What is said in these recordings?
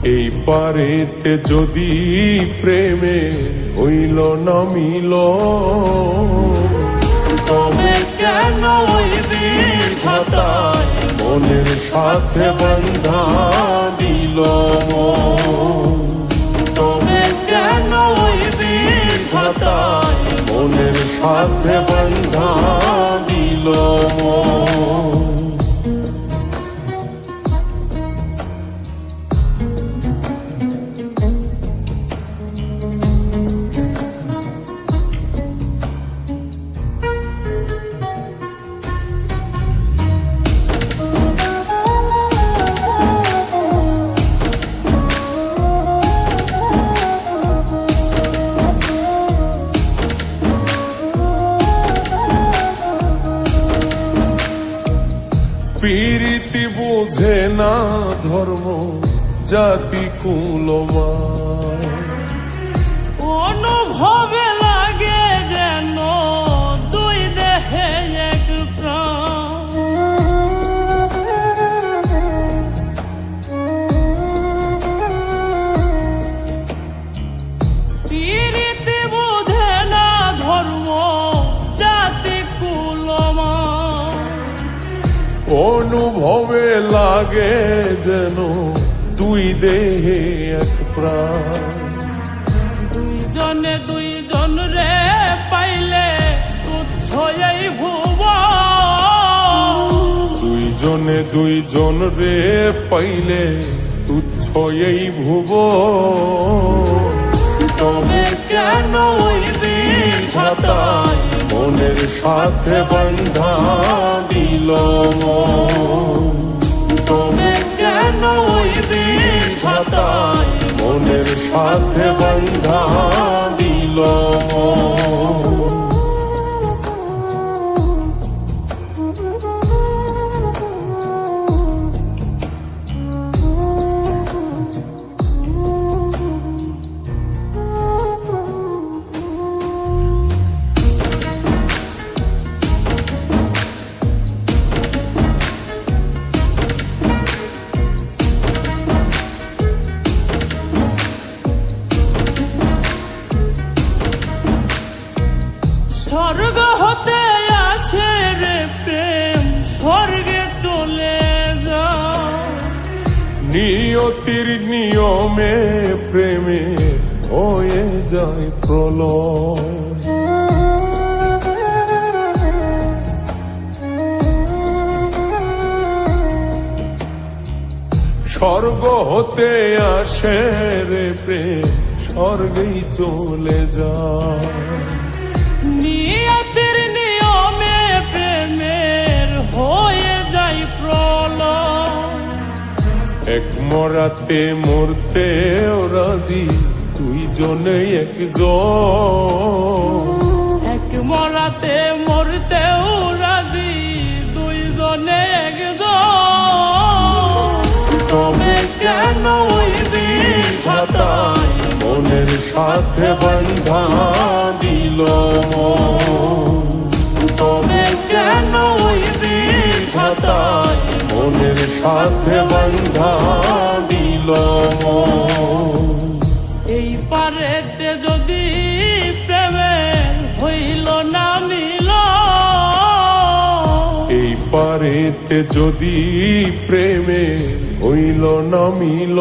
এই পারেতে যদি প্রেমে হইল না মিল, তবে কেন ওই বিধাতায় মনের সাথে বন্ধা দিল মন। তবে কেন ওই বিধাতায় মনের সাথে বন্ধা দিল মন। প্রীতি বোঝে না ধর্ম জাতি কুলমান, অনুভবে লাগে যেন দুই দেহে এক প্রাণ। প্রীতি বোঝে না ধর্ম জাতি কুলমান, অনুভবে লাগে যেন দুই দেহে এক প্রাণ। দুইজনে দুইজন রে পাইলে তুচ্ছ এই ভুবন। দুইজনে দুইজন রে পাইলে তুচ্ছ এই ভুবন। তবে কেন ওই বিধাতায় মনের সাথে বন্ধা দিল মন। তবে কেন ওই বিধাতায় মনের সাথে বন্ধা দিল মন। স্বর্গ হতে আসে রে প্রেম, স্বর্গে চলে যায়। নিয়তির নিয়মে প্রেমে হয়ে যায় প্রলয়। স্বর্গ হতে আসে রে প্রেম, স্বর্গেই চলে যায়। নিয়তির নিয়মে প্রেমের হয়ে যায় প্রলয়। এক মরাতে মরতে রাজি দুইজনে একজন। এক মরাতে মরতেও রাজি দুইজনে একজন। তবে কেন ওই বিধাতায় মনের সাথে বন্ধা দিল মন। তবে কেন ওই বিধাতায় মনের সাথে বন্ধা দিল মন। এই পারেতে যদি প্রেমের হইল না মিল, এই পারেতে যদি প্রেমে হইল না মিল,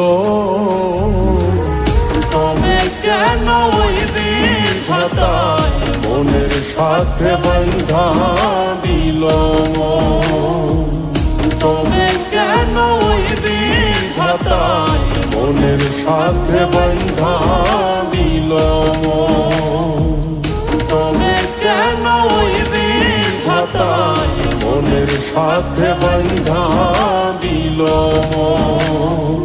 তবে কেন ওই বিধাতায় মনের সাথে বন্ধা দিল মন। তবে কেন ওই বিধাতায় মনের সাথে বন্ধা দিল মন। তবে কেন ওই বিধাতায় মনের সাথে বন্ধা দিল মন।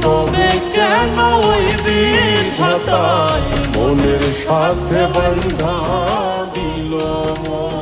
তবে কেন ওই বিধাতায় মনের সাথে বন্ধা দিল মন।